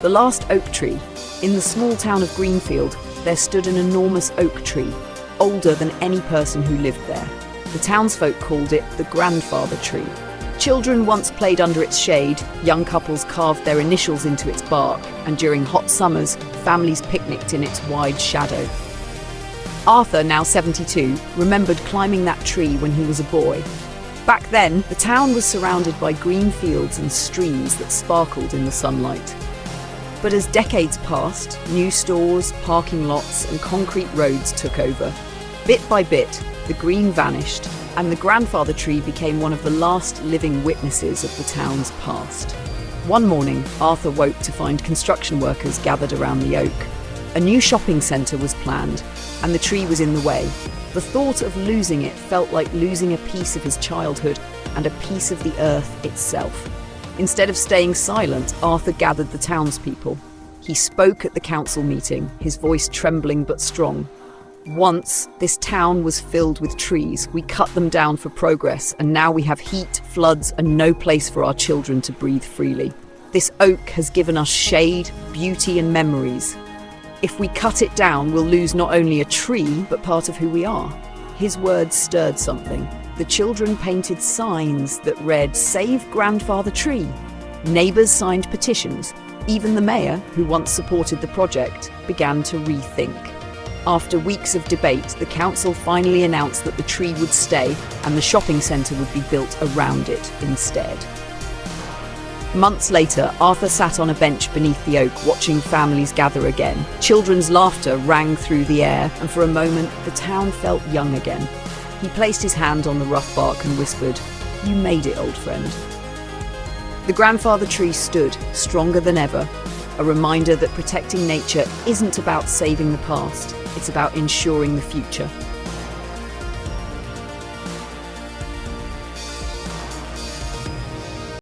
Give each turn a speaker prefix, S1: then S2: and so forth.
S1: The last oak tree. In the small town of Greenfield, there stood an enormous oak tree, older than any person who lived there. The townsfolk called it the grandfather tree. Children once played under its shade, young couples carved their initials into its bark, and during hot summers, families picnicked in its wide shadow. Arthur, now 72, remembered climbing that tree when he was a boy. Back then, the town was surrounded by green fields and streams that sparkled in the sunlight. But as decades passed, new stores, parking lots, and concrete roads took over. Bit by bit, the green vanished, and the grandfather tree became one of the last living witnesses of the town's past. One morning, Arthur woke to find construction workers gathered around the oak. A new shopping centre was planned, and the tree was in the way. The thought of losing it felt like losing a piece of his childhood and a piece of the earth itself. Instead of staying silent, Arthur gathered the townspeople. He spoke at the council meeting, his voice trembling but strong. Once, this town was filled with trees. We cut them down for progress, and now we have heat, floods, and no place for our children to breathe freely. This oak has given us shade, beauty, and memories. If we cut it down, we'll lose not only a tree, but part of who we are. His words stirred something. The children painted signs that read, "Save Grandfather Tree." Neighbours signed petitions. Even the mayor, who once supported the project, began to rethink. After weeks of debate, the council finally announced that the tree would stay and the shopping centre would be built around it instead. Months later, Arthur sat on a bench beneath the oak, watching families gather again. Children's laughter rang through the air, and for a moment, the town felt young again. He placed his hand on the rough bark and whispered, "You made it, old friend." The grandfather tree stood, stronger than ever, a reminder that protecting nature isn't about saving the past, it's about ensuring the future.